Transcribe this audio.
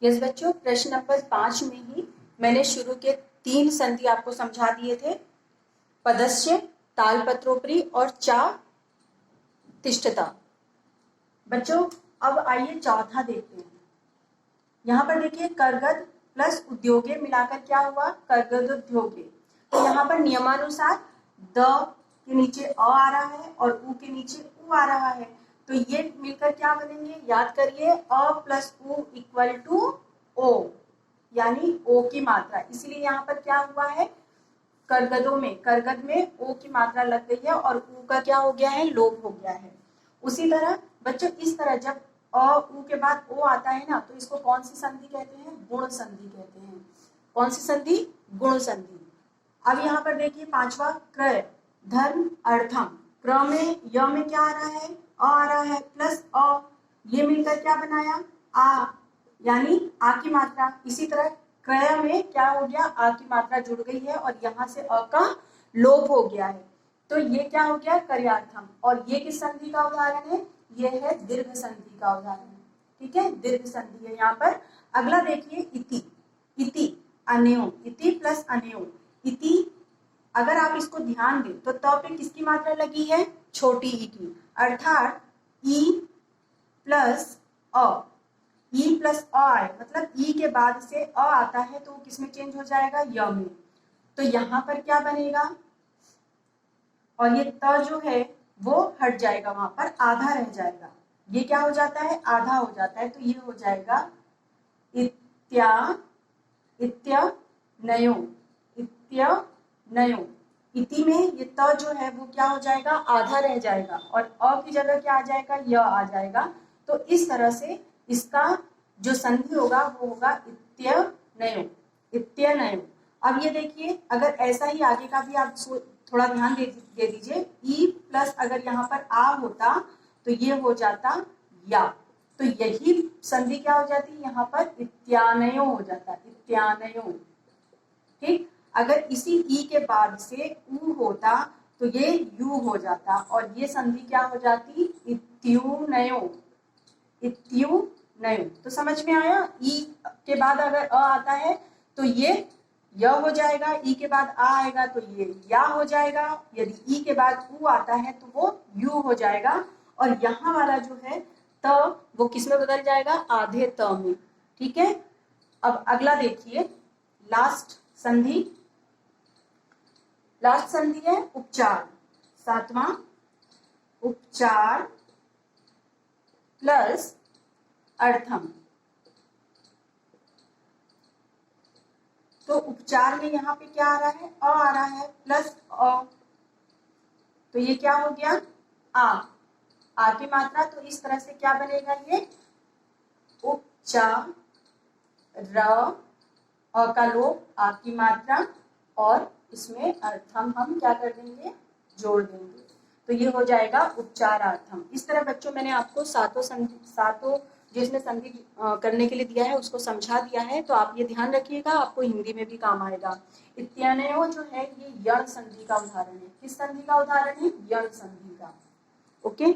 Yes बच्चों, प्रश्न number 5 में ही मैंने शुरू के 3 संधि आपको समझा दिए थे, पदस्य, तालपत्रोपरि और चा तिष्ठता। बच्चों अब आइए चौथा देखते हैं। यहाँ पर देखिए करगद प्लस उद्योगे मिलाकर क्या हुआ, करगदोद्योगे। तो यहाँ पर नियमानुसार द के नीचे अ आ रहा है और उ के नीचे उ आ रहा है, तो ये मिलकर क्या बनेंगे, याद करिए, अ प्लस उ इक्वल टू ओ, यानी ओ की मात्रा। इसीलिए यहाँ पर क्या हुआ है, करगद में ओ की मात्रा लग गई है और उ का क्या हो गया है, लोप हो गया है। उसी तरह बच्चों इस तरह जब अ उ के बाद ओ आता है ना, तो इसको कौन सी संधि कहते हैं, गुण संधि कहते हैं। कौन सी संधि, गुण संधि। अब यहाँ पर देखिए पांचवा, क्रय, धर्म, अर्थम। क्र में य में क्या आ रहा है, अ आ रहा है प्लस अ, ये मिलकर क्या बनाया, आ, यानी आ की मात्रा। इसी तरह क्रय में क्या हो गया, आ की मात्रा जुड़ गई है और यहाँ से अ का लोप हो गया है, तो ये क्या हो गया, कर्यार्थम। और ये किस संधि का उदाहरण है, ये है दीर्घ संधि का उदाहरण। ठीक है, दीर्घ संधि है यहाँ पर। अगला देखिए इति, इति अनयो, इति प्लस अनयो। इति अगर आप इसको ध्यान दें तो त पे किसकी मात्रा लगी है, छोटी ई की, अर्थात ई प्लस अ, ई प्लस अ आए, मतलब ई के बाद से अ आता है तो किसमें चेंज हो जाएगा, य में। तो यहाँ पर क्या बनेगा, और ये त जो है वो हट जाएगा, वहां पर आधा रह जाएगा। ये क्या हो जाता है, आधा हो जाता है, तो ये हो जाएगा इत्या, इत्यनयो, इत्यनयो। इति में ये त जो है वो क्या हो जाएगा, आधा रह जाएगा और अ की जगह क्या आ जाएगा, य आ जाएगा। तो इस तरह से इसका जो संधि होगा वो होगा इत्यनयो, इत्यनयो। अब ये देखिए, अगर ऐसा ही आगे का भी आप थोड़ा ध्यान दे दीजिए, ई प्लस अगर यहाँ पर आ होता तो ये हो जाता या, तो यही संधि क्या हो जाती, यहाँ पर इत्यानयो हो जाता, इत्यानयो। ठीक, अगर इसी ई के बाद से उ होता तो ये यू हो जाता और ये संधि क्या हो जाती, इत्युनयो, इत्युनयो। तो समझ में आया, ई के बाद अगर अ आता है तो ये य हो जाएगा, ई के बाद आ आएगा तो ये या हो जाएगा, यदि ई के बाद उ आता है तो वो यू हो जाएगा, और यहाँ वाला जो है त वो किस में बदल जाएगा, आधे त में। ठीक है, अब अगला देखिए, लास्ट संधि, लास्ट संधि है उपचार, सातवां, उपचार प्लस अर्थम। तो उपचार में यहाँ पे क्या आ रहा है, अ आ रहा है प्लस अ, तो ये क्या हो गया, आ की मात्रा। तो इस तरह से क्या बनेगा, ये उपचार, अ का लोप, आ की मात्रा, और इसमें अर्थम हम क्या कर देंगे, जोड़ देंगे, तो ये हो जाएगा उपचारार्थम। इस तरह बच्चों मैंने आपको सातों जो इसमें संधि करने के लिए दिया है उसको समझा दिया है, तो आप ये ध्यान रखिएगा, आपको हिंदी में भी काम आएगा। इत्यानयो जो है ये यण संधि का उदाहरण है। किस संधि का उदाहरण है, यण संधि का। ओके।